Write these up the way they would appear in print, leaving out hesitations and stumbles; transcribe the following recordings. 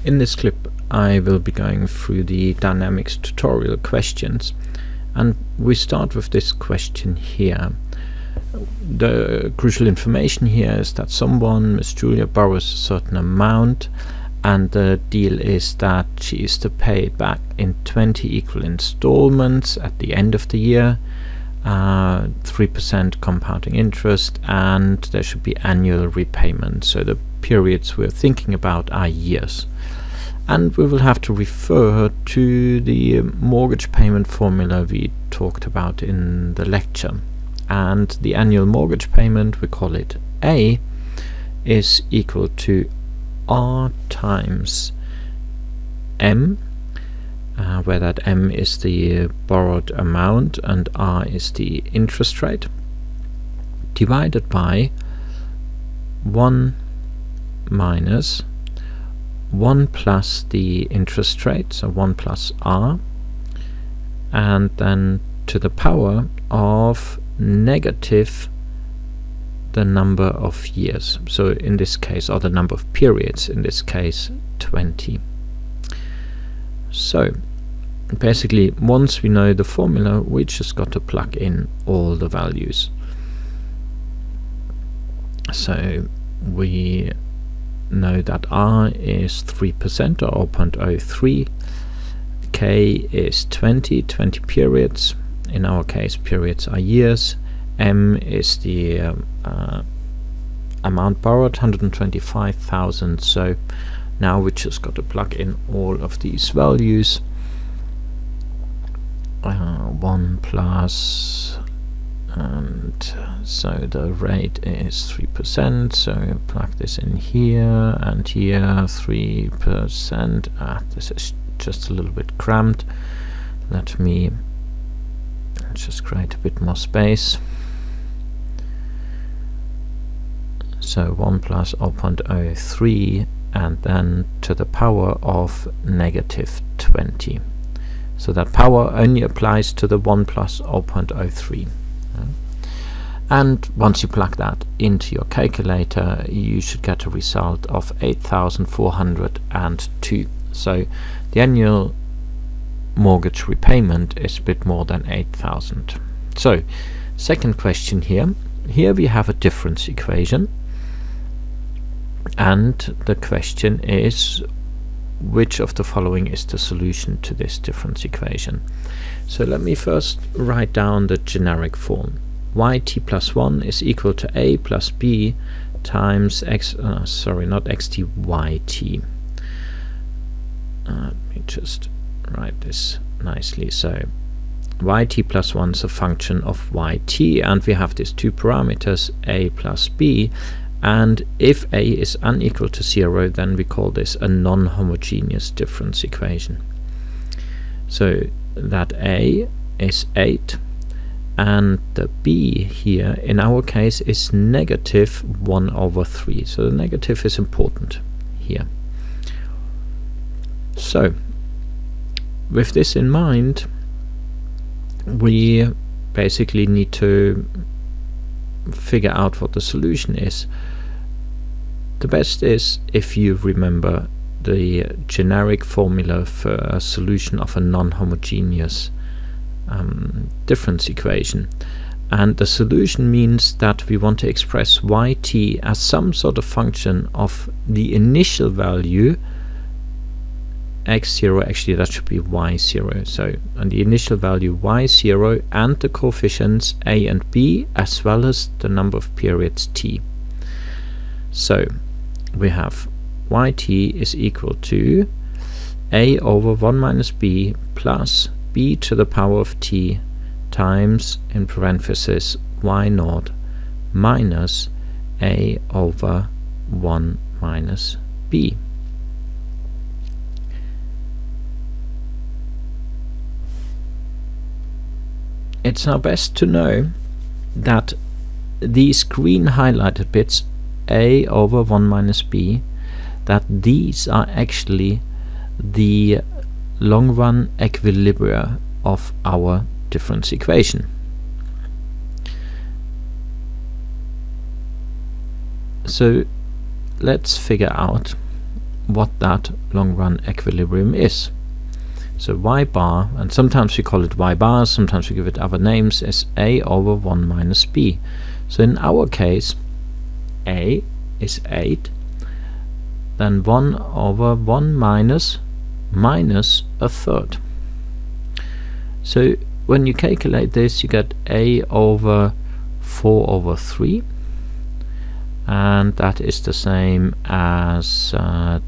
In this clip I will be going through the Dynamics tutorial questions, and we start with this question here. The crucial information here is that someone, Miss Julia, borrows a certain amount, and the deal is that she is to pay it back in 20 equal installments at the end of the year, 3% compounding interest, and there should be annual repayment. So the periods we're thinking about are years. And we will have to refer to the mortgage payment formula we talked about in the lecture. And the annual mortgage payment, we call it A, is equal to R times M, where that M is the borrowed amount and R is the interest rate, divided by 1 minus 1 plus the interest rate, so 1 plus R, and then to the power of negative the number of years, so in this case, or the number of periods, in this case 20. So basically, once we know the formula, we just got to plug in all the values. So we know that R is 3% or 0.03, K is 20 periods, in our case periods are years, M is the amount borrowed, 125,000. So now we just got to plug in all of these values. 1 plus, and so the rate is 3%, so plug this in here and here, 3%. This is just a little bit cramped. Let me just create a bit more space. So 1 plus 0.03, and then to the power of negative 20. So that power only applies to the 1 plus 0.03. And once you plug that into your calculator, you should get a result of 8,402. So the annual mortgage repayment is a bit more than 8,000. So second question here. Here we have a difference equation, and the question is, which of the following is the solution to this difference equation? So let me first write down the generic form. Yt plus 1 is equal to a plus b times x, not xt, yt. Let me just write this nicely. So yt plus 1 is a function of yt, and we have these two parameters, a plus b, and if a is unequal to 0, then we call this a non-homogeneous difference equation. So that a is 8, and the b here in our case is negative 1/3. So the negative is important here. So with this in mind, we basically need to figure out what the solution is. The best is if you remember the generic formula for a solution of a non-homogeneous difference equation, and the solution means that we want to express yt as some sort of function of the initial value x0, actually that should be y0, so and the initial value y0 and the coefficients a and b, as well as the number of periods t. So we have yt is equal to a over 1 minus b plus b to the power of t times, in parentheses, y0 minus a over 1 minus b. It's now best to know that these green highlighted bits, a over 1 minus b, that these are actually the long run equilibria of our difference equation. So let's figure out what that long run equilibrium is. So y bar, and sometimes we call it y bar, sometimes we give it other names, is a over 1 minus b. So in our case, a is 8, then 1 over 1 minus a third. So when you calculate this, you get a over 4 over 3, and that is the same as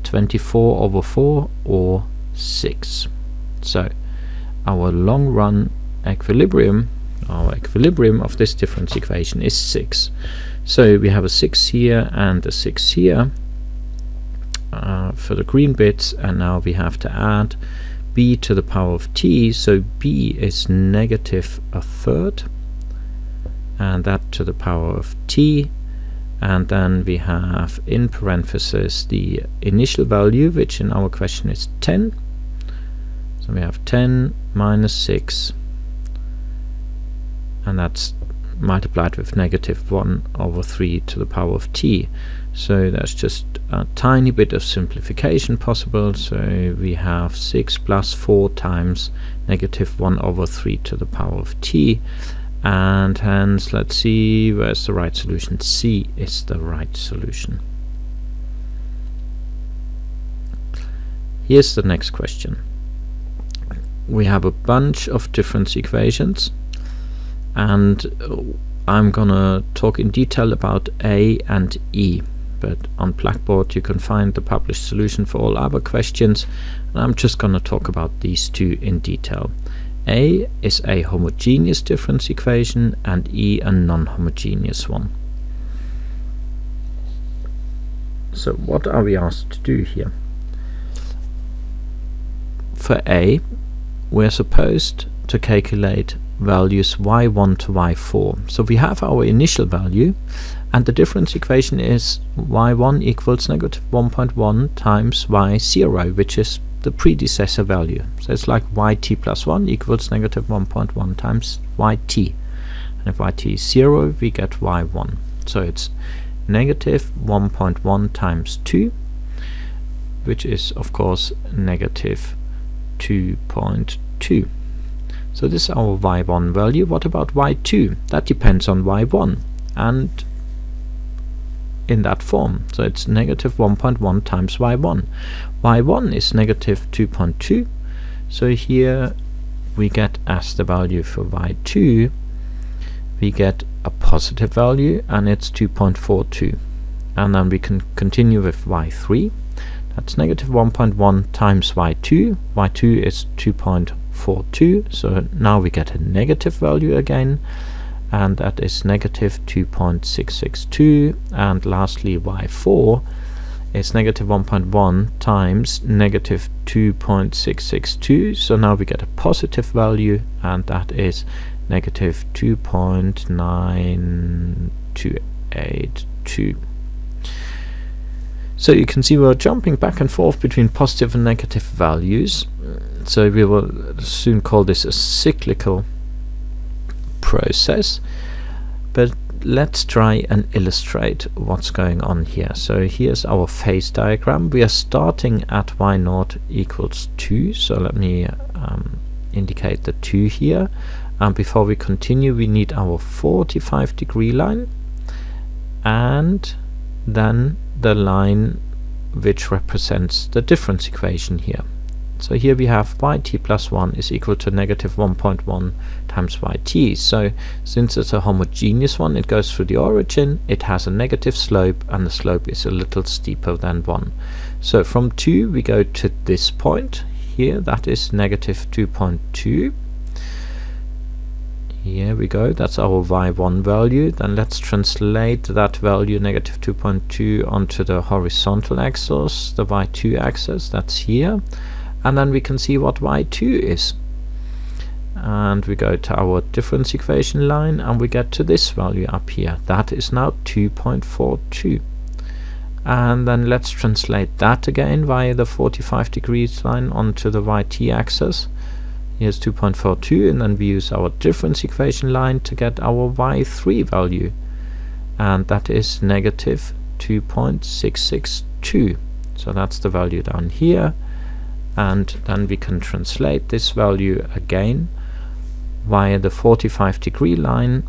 24 over 4 or 6. So our long run equilibrium, our equilibrium of this difference equation is 6. So we have a 6 here and a 6 here for the green bits, and now we have to add b to the power of t. So b is negative a third, and that to the power of t, and then we have in parentheses the initial value, which in our question is 10. So we have 10 minus 6, and that's multiplied with negative 1 over 3 to the power of t. So there's just a tiny bit of simplification possible. So we have 6 plus 4 times negative 1 over 3 to the power of t, and hence, let's see, where's the right solution? C is the right solution. Here's the next question. We have a bunch of difference equations, and I'm gonna talk in detail about A and E, but on Blackboard you can find the published solution for all other questions, and I'm just gonna talk about these two in detail. A is a homogeneous difference equation and E a non-homogeneous one. So what are we asked to do here? For A, we're supposed to calculate values y1 to y4. So we have our initial value, and the difference equation is y1 equals negative 1.1 times y0, which is the predecessor value. So it's like yt plus 1 equals negative 1.1 times yt. And if yt is 0, we get y1. So it's negative 1.1 times 2, which is of course negative 2.2. So this is our y1 value. What about y2? That depends on y1 and in that form. So it's negative 1.1 times y1. y1 is negative 2.2. So here we get, as the value for y2, we get a positive value, and it's 2.42. And then we can continue with y3. That's negative 1.1 times y2. y2 is 2.42, so now we get a negative value again, and that is negative 2.662. And lastly, y4 is negative 1.1 times negative 2.662, so now we get a positive value, and that is negative 2.9282. So you can see we're jumping back and forth between positive and negative values. So we will soon call this a cyclical process. But let's try and illustrate what's going on here. So here's our phase diagram. We are starting at y0 equals 2. So let me indicate the 2 here. And before we continue, we need our 45-degree line, and then the line which represents the difference equation here. So here we have yt plus 1 is equal to negative 1.1 times yt. So since it's a homogeneous one, it goes through the origin, it has a negative slope, and the slope is a little steeper than 1. So from 2 we go to this point here, that is negative 2.2. Here we go, that's our y1 value. Then let's translate that value, negative 2.2, onto the horizontal axis, the y2 axis, that's here. And then we can see what y2 is. And we go to our difference equation line, and we get to this value up here. That is now 2.42. And then let's translate that again via the 45 degrees line onto the yt axis. Here's 2.42, and then we use our difference equation line to get our y3 value, and that is negative 2.662. So that's the value down here, and then we can translate this value again via the 45-degree line,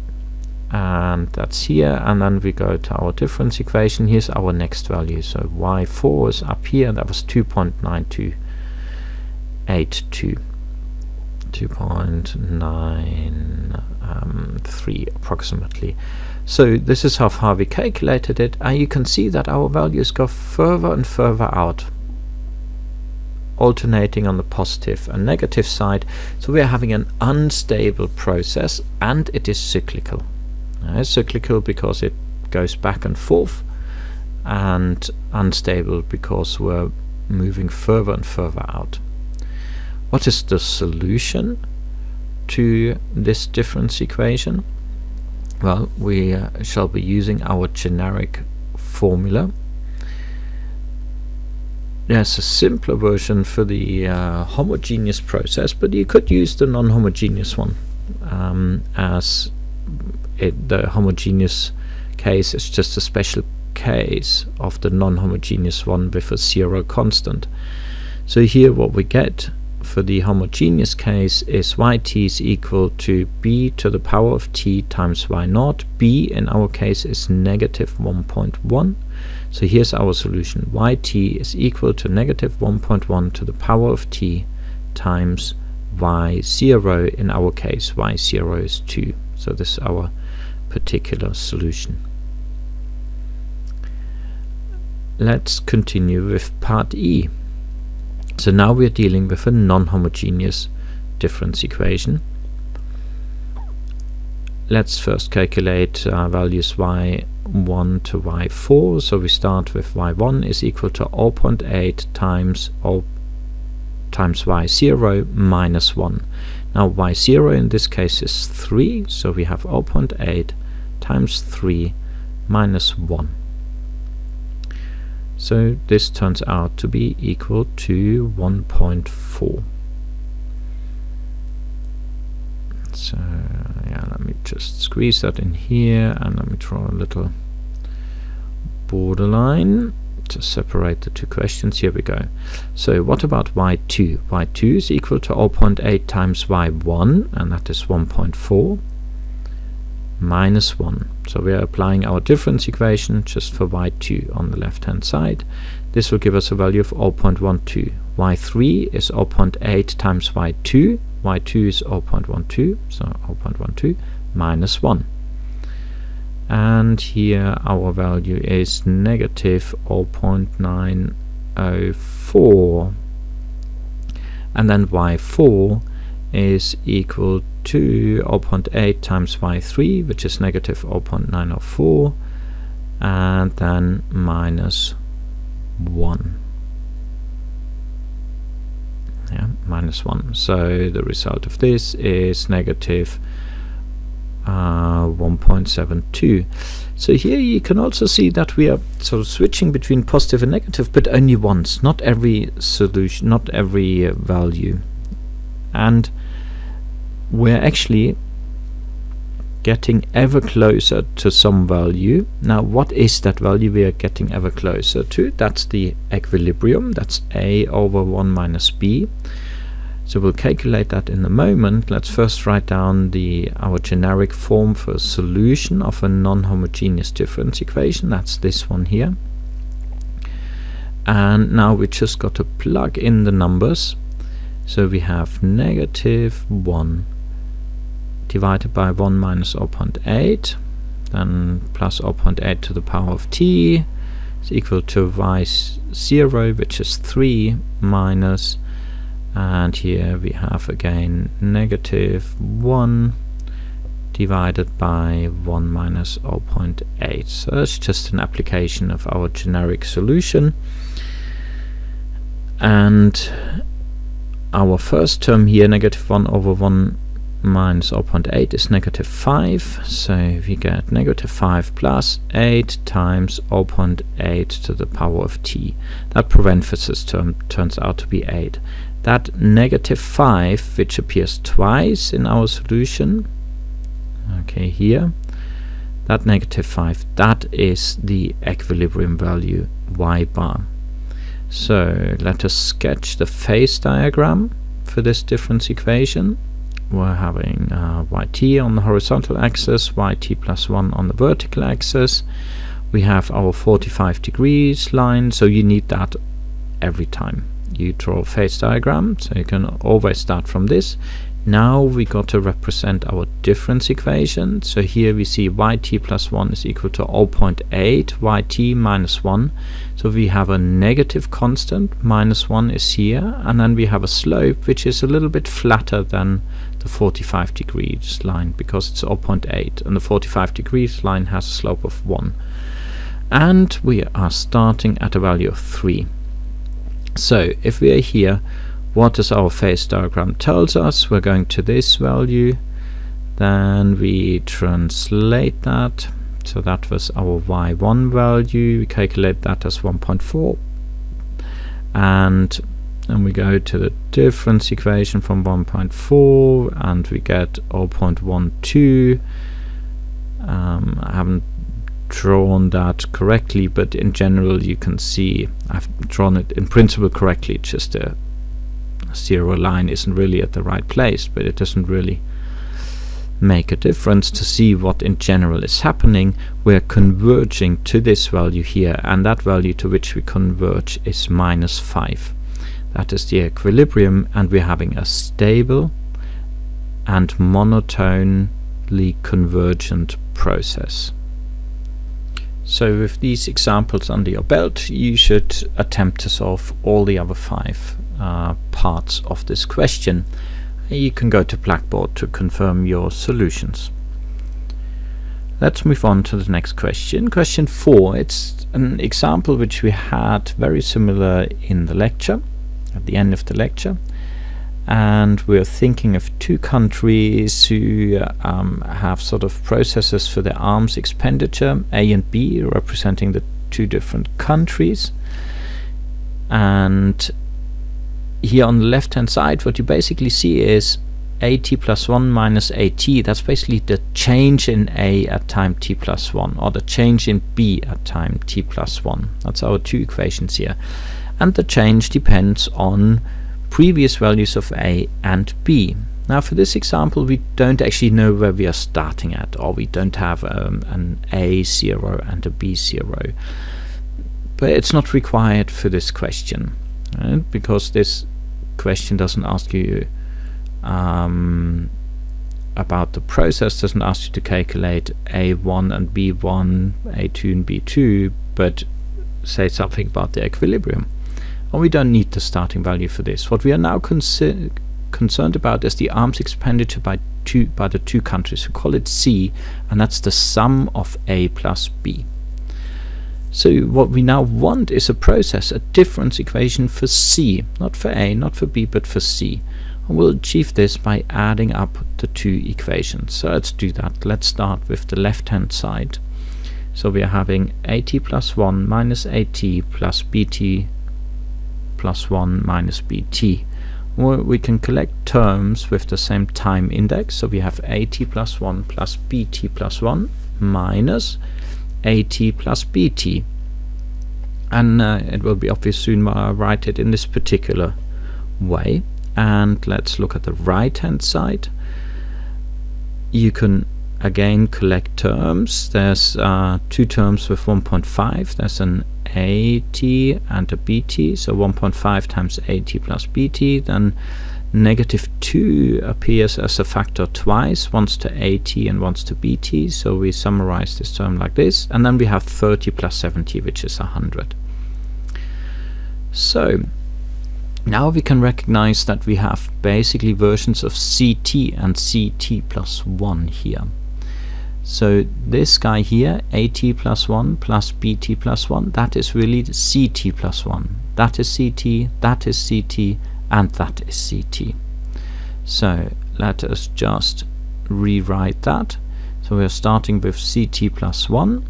and that's here, and then we go to our difference equation. Here's our next value, so y4 is up here, that was 2.9282, 2.93 approximately. So this is how far we calculated it, and you can see that our values go further and further out, alternating on the positive and negative side. So we are having an unstable process, and it is cyclical. It's cyclical because it goes back and forth, and unstable because we're moving further and further out. What is the solution to this difference equation? Well, we shall be using our generic formula. There's a simpler version for the homogeneous process, but you could use the non-homogeneous one, as the homogeneous case is just a special case of the non-homogeneous one with a zero constant. So here what we get for the homogeneous case is yt is equal to b to the power of t times y naught. B in our case is negative 1.1. So here's our solution. Yt is equal to negative 1.1 to the power of t times y0. In our case, y0 is 2. So this is our particular solution. Let's continue with part E. So now we're dealing with a non-homogeneous difference equation. Let's first calculate values y1 to y4. So we start with y1 is equal to 0.8 times y0 minus 1. Now y0 in this case is 3, so we have 0.8 times 3 minus 1. So this turns out to be equal to 1.4. So yeah, let me just squeeze that in here, and let me draw a little borderline to separate the two questions. Here we go. So what about y2? y2 is equal to 0.8 times y1, and that is 1.4 minus 1. So we are applying our difference equation just for y2 on the left hand side. This will give us a value of 0.12. y3 is 0.8 times y2. y2 is 0.12, so 0.12 minus 1. And here our value is negative 0.904, and then y4 is equal to 0.8 times y3, which is negative 0.904, and then minus 1. Yeah, minus 1. So the result of this is negative 1.72. So here you can also see that we are sort of switching between positive and negative, but only once, not every solution, not every value. And we're actually getting ever closer to some value. Now what is that value we are getting ever closer to? That's the equilibrium. That's a over 1 minus b. So we'll calculate that in a moment. Let's first write down our generic form for a solution of a non-homogeneous difference equation. That's this one here. And now we just got to plug in the numbers. So we have negative 1 divided by 1 minus 0.8, then plus 0.8 to the power of t is equal to y0, which is 3 minus, and here we have again negative 1 divided by 1 minus 0.8. So it's just an application of our generic solution. And our first term here, negative 1 over 1 minus 0.8, is negative 5. So we get negative 5 plus 8 times 0.8 to the power of t. That parenthesis term turns out to be 8. That negative 5, which appears twice in our solution, okay, here, that negative 5, that is the equilibrium value y bar. So let us sketch the phase diagram for this difference equation. We're having yt on the horizontal axis, yt plus 1 on the vertical axis. We have our 45 degrees line, so you need that every time you draw a phase diagram, so you can always start from this. Now we got to represent our difference equation. So here we see yt plus 1 is equal to 0.8 yt minus 1. So we have a negative constant, minus 1 is here, and then we have a slope which is a little bit flatter than the 45 degrees line because it's 0.8, and the 45 degrees line has a slope of 1. And we are starting at a value of 3. So if we are here, what does our phase diagram tells us? We're going to this value, then we translate that. So that was our y1 value. We calculate that as 1.4, and then we go to the difference equation from 1.4, and we get 0.12. I haven't drawn that correctly, but in general you can see I've drawn it in principle correctly. It's just a zero line isn't really at the right place, but it doesn't really make a difference to see what in general is happening. We're converging to this value here, and that value to which we converge is -5. That is the equilibrium, and we're having a stable and monotonely convergent process. So with these examples under your belt, you should attempt to solve all the other 5 parts of this question. You can go to Blackboard to confirm your solutions. Let's move on to the next question. Question 4. It's an example which we had very similar in the lecture, at the end of the lecture. And we're thinking of 2 countries who have sort of processes for their arms expenditure, A and B, representing the 2 different countries. And here on the left hand side, what you basically see is AT plus 1 minus AT. That's basically the change in A at time t plus 1, or the change in B at time t plus 1. That's our 2 equations here. And the change depends on previous values of A and B. Now for this example, we don't actually know where we are starting at, or we don't have an A0 and a B0. But it's not required for this question, right? Because this question doesn't ask you about the process, doesn't ask you to calculate A1 and B1, A2 and B2, but say something about the equilibrium. And we don't need the starting value for this. What we are now concerned about is the arms expenditure by the 2 countries. We call it C, and that's the sum of A plus B. So what we now want is a process, a difference equation for C, not for A, not for B, but for C. And we'll achieve this by adding up the 2 equations. So let's do that. Let's start with the left-hand side. So we are having AT plus 1 minus AT plus BT plus 1 minus BT. We can collect terms with the same time index. So we have AT plus 1 plus BT plus 1 minus AT plus BT. And it will be obvious soon when I write it in this particular way. And let's look at the right hand side. You can again collect terms. There's 2 terms with 1.5. There's an AT and a BT, so 1.5 times AT plus BT. Then -2 appears as a factor twice, once to AT and once to BT, so we summarize this term like this. And then we have 30 plus 70, which is 100. So now we can recognize that we have basically versions of CT and CT plus 1 here. So this guy here, AT plus 1 plus BT plus 1, that is really the CT plus 1. That is CT, that is CT, and that is CT. So let us just rewrite that. So we're starting with CT plus 1,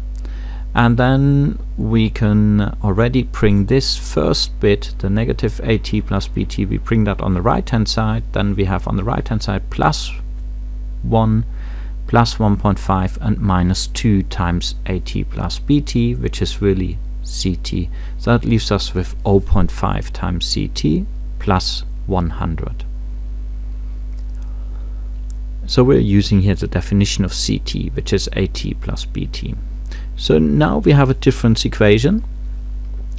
and then we can already bring this first bit, the negative AT plus BT, we bring that on the right hand side. Then we have on the right hand side plus 1 plus 1.5 and -2 times AT plus BT, which is really CT. So that leaves us with 0.5 times CT plus 100. So we're using here the definition of CT, which is AT plus BT. So now we have a difference equation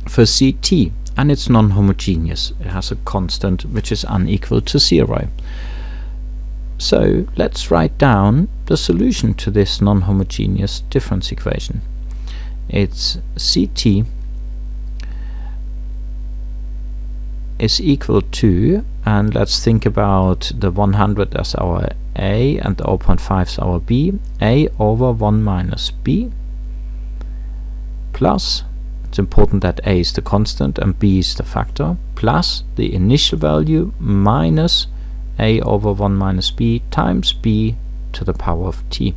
for CT, and it's non-homogeneous. It has a constant which is unequal to 0. So let's write down the solution to this non-homogeneous difference equation. It's CT is equal to, and let's think about the 100 as our A and the 0.5 as our B, A over 1 minus B, plus, it's important that A is the constant and B is the factor, plus the initial value minus A over 1 minus B times B to the power of T.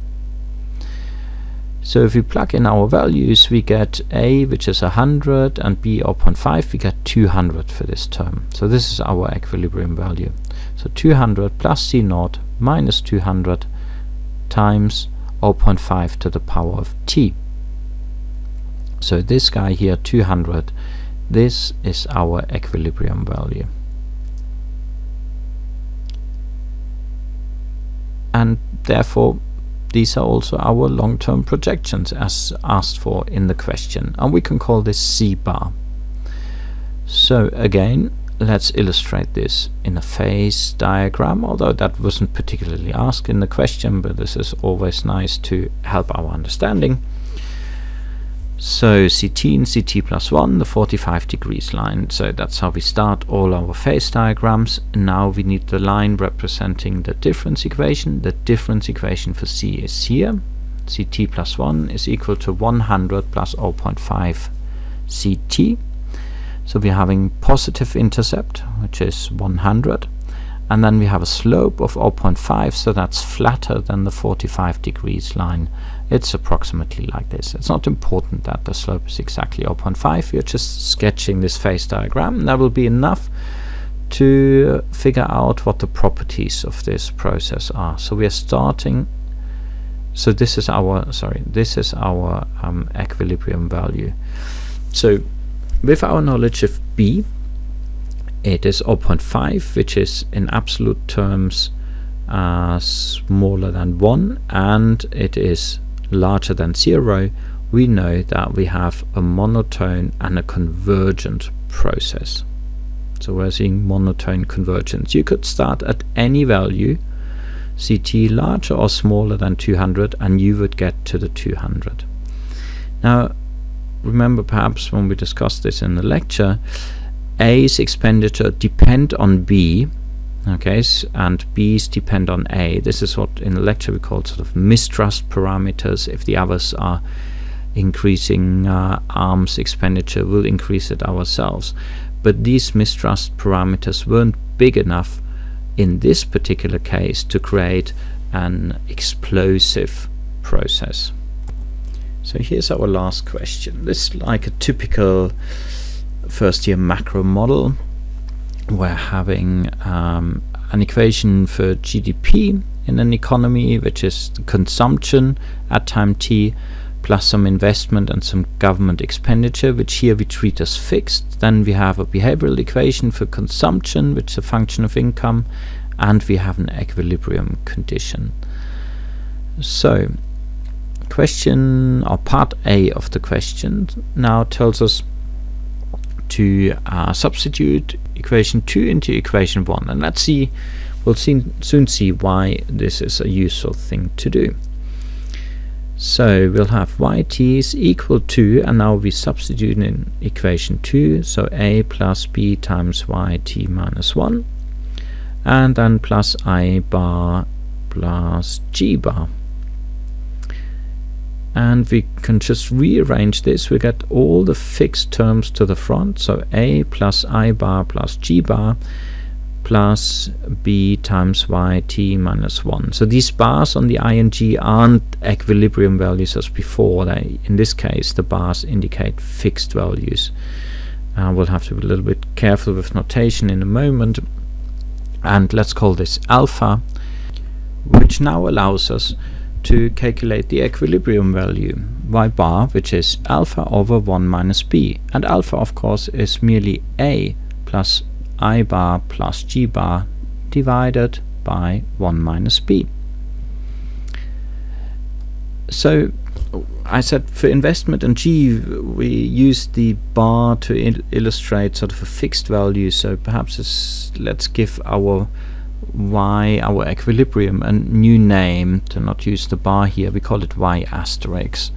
So if we plug in our values, we get A, which is 100, and B 0.5, we get 200 for this term. So this is our equilibrium value. So 200 plus C naught minus 200 times 0.5 to the power of T. So this guy here, 200, this is our equilibrium value. And therefore, these are also our long-term projections as asked for in the question, and we can call this C bar. So again, let's illustrate this in a phase diagram, although that wasn't particularly asked in the question, but this is always nice to help our understanding. So CT and CT plus 1, the 45 degrees line. So that's how we start all our phase diagrams. Now we need the line representing the difference equation. The difference equation for C is here. CT plus 1 is equal to 100 plus 0.5 CT. So we're having positive intercept, which is 100. And then we have a slope of 0.5, so that's flatter than the 45 degrees line. It's approximately like this. It's not important that the slope is exactly 0.5. We're just sketching this phase diagram, and that will be enough to figure out what the properties of this process are. So we are starting. So this is our equilibrium value. So with our knowledge of B, it is 0.5, which is in absolute terms smaller than 1, and it is larger than 0. We know that we have a monotone and a convergent process. So we're seeing monotone convergence. You could start at any value, CT larger or smaller than 200, and you would get to the 200. Now, remember perhaps when we discussed this in the lecture, A's expenditure depend on B, okay, and B's depend on A. This is what in the lecture we call sort of mistrust parameters. If the others are increasing arms expenditure, we'll increase it ourselves. But these mistrust parameters weren't big enough in this particular case to create an explosive process. So here's our last question. This is like a typical first year macro model. We're having an equation for GDP in an economy, which is consumption at time t plus some investment and some government expenditure, which here we treat as fixed. Then we have a behavioral equation for consumption, which is a function of income, and we have an equilibrium condition. So question, or part A of the question now tells us to substitute equation 2 into equation 1, and let's see, we'll soon see why this is a useful thing to do. So we'll have yt is equal to, and now we substitute in equation 2, so a plus b times yt minus 1, and then plus I bar plus g bar. And we can just rearrange this. We get all the fixed terms to the front, so a plus I bar plus g bar plus b times yt minus 1. So these bars on the I and g aren't equilibrium values as before. They, in this case, the bars indicate fixed values. We'll have to be a little bit careful with notation in a moment. And let's call this alpha, which now allows us to calculate the equilibrium value, y bar, which is alpha over 1 minus b. And alpha, of course, is merely a plus I bar plus g bar divided by 1 minus b. So I said for investment and G we use the bar to illustrate sort of a fixed value, so perhaps let's give our y, our equilibrium, a new name to not use the bar here. We call it y asterisk,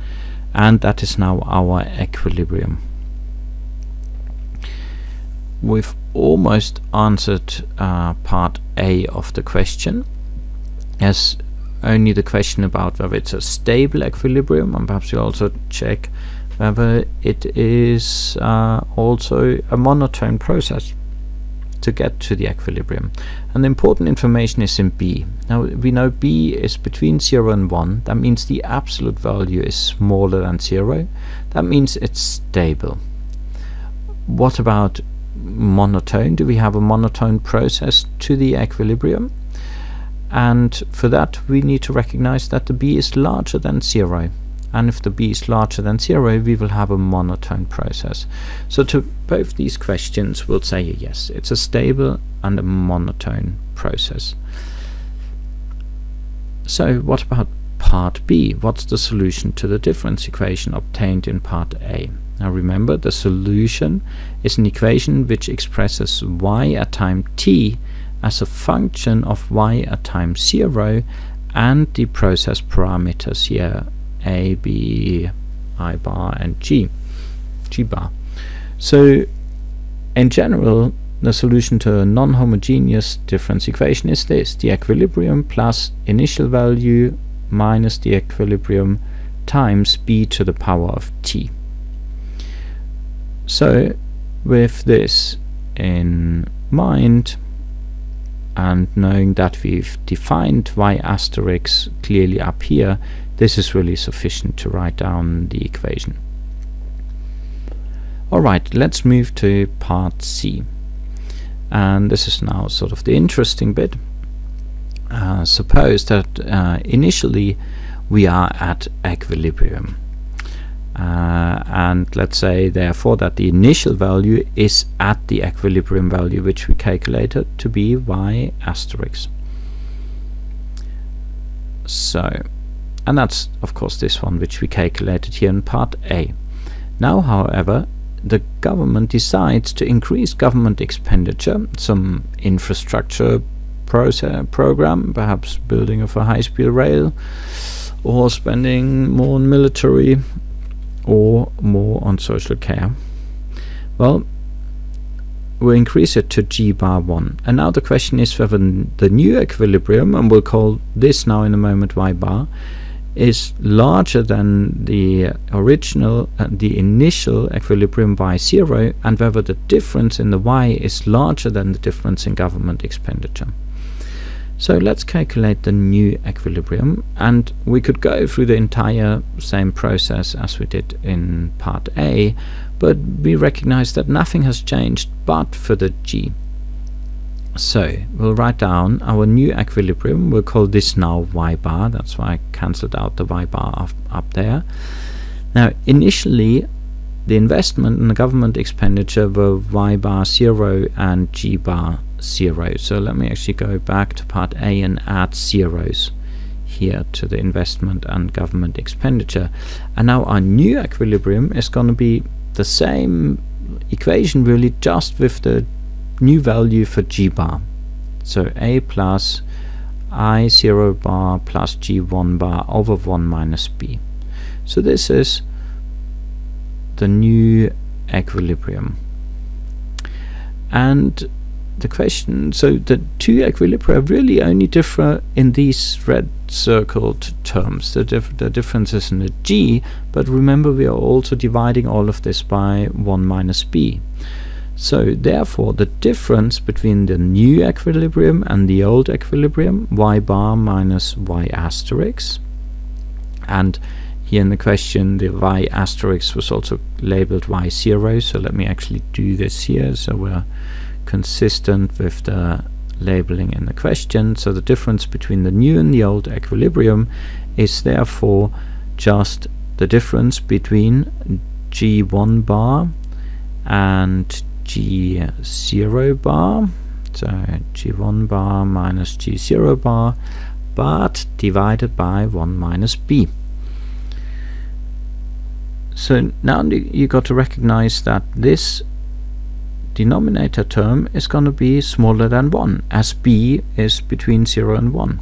and that is now our equilibrium. We've almost answered part A of the question, as only the question about whether it's a stable equilibrium, and perhaps you also check whether it is also a monotone process to get to the equilibrium. And the important information is in B. Now we know B is between 0 and 1. That means the absolute value is smaller than 0. That means it's stable. What about monotone? Do we have a monotone process to the equilibrium? And for that we need to recognize that the B is larger than 0. And if the B is larger than 0, we will have a monotone process. So to both these questions we'll say yes, it's a stable and a monotone process. So what about part B? What's the solution to the difference equation obtained in part A? Now remember, the solution is an equation which expresses y at time t as a function of y at time 0 and the process parameters here a, b, I bar and g bar. So in general the solution to a non-homogeneous difference equation is this: the equilibrium plus initial value minus the equilibrium times b to the power of t. So with this in mind, and knowing that we've defined y asterisk clearly up here, this is really sufficient to write down the equation. Alright, let's move to part C. And this is now sort of the interesting bit. Suppose that initially we are at equilibrium. And let's say therefore that the initial value is at the equilibrium value which we calculated to be y asterisk. So, and that's of course this one which we calculated here in part A. Now however the government decides to increase government expenditure, some infrastructure program, perhaps building of a high-speed rail, or spending more on military, or more on social care. Well, we'll increase it to g bar 1. And now the question is whether the new equilibrium, and we'll call this now in a moment y bar, is larger than the original, the initial equilibrium by 0, and whether the difference in the y is larger than the difference in government expenditure. So let's calculate the new equilibrium, and we could go through the entire same process as we did in part A, but we recognize that nothing has changed but for the g. So we'll write down our new equilibrium. We'll call this now y bar. That's why I cancelled out the y bar up there. Now initially the investment and the government expenditure were y bar 0 and g bar 0. So let me actually go back to part A and add zeros here to the investment and government expenditure. And now our new equilibrium is going to be the same equation really, just with the new value for g bar. So a plus I 0 bar plus g1 bar over 1 minus b. So this is the new equilibrium. And the question, so the two equilibria really only differ in these red circled terms. The difference is in the g, but remember we are also dividing all of this by 1 minus b. So therefore the difference between the new equilibrium and the old equilibrium, y bar minus y asterisk, and here in the question the y asterisk was also labeled y0, so let me actually do this here so we're consistent with the labeling in the question. So the difference between the new and the old equilibrium is therefore just the difference between G1 bar and G0 bar. So G1 bar minus G0 bar, but divided by 1 minus B. So now you got to recognize that this denominator term is going to be smaller than 1, as B is between 0 and 1.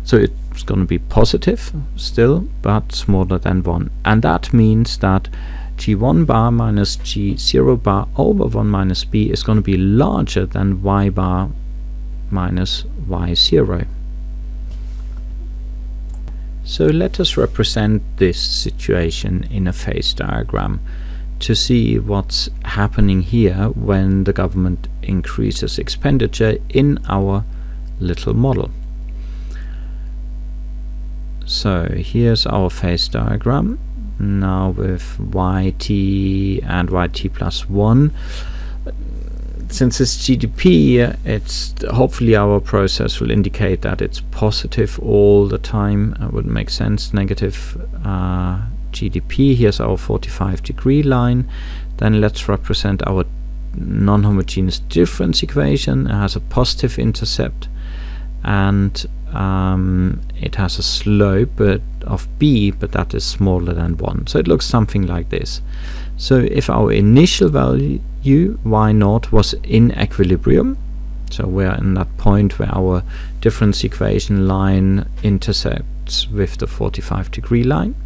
So it's going to be positive still, but smaller than 1. And that means that G1 bar minus G0 bar over 1 minus B is going to be larger than Y bar minus Y0. So let us represent this situation in a phase diagram to see what's happening here when the government increases expenditure in our little model. So here's our phase diagram now with yt and yt plus 1. Since it's GDP, it's hopefully our process will indicate that it's positive all the time. It wouldn't make sense. Negative GDP. Here's our 45-degree line. Then let's represent our non-homogeneous difference equation. It has a positive intercept, and it has a slope of b, but that is smaller than 1. So it looks something like this. So if our initial value y0 was in equilibrium, so we're in that point where our difference equation line intersects with the 45-degree line,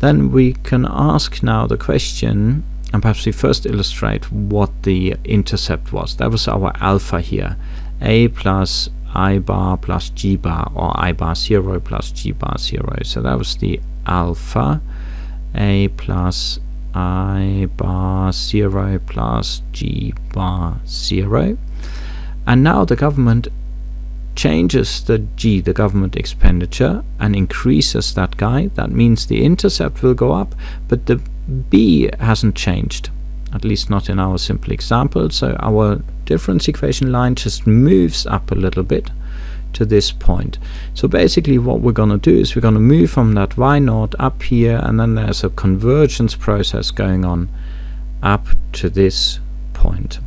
then we can ask now the question, and perhaps we first illustrate what the intercept was. That was our alpha here, a plus I bar plus G bar, or I bar 0 plus G bar 0. So that was the alpha, a plus I bar 0 plus G bar 0. And now the government changes the G, the government expenditure, and increases that guy. That means the intercept will go up, but the B hasn't changed, at least not in our simple example. So our difference equation line just moves up a little bit to this point. So basically what we're going to do is we're going to move from that y0 up here, and then there's a convergence process going on up to this point.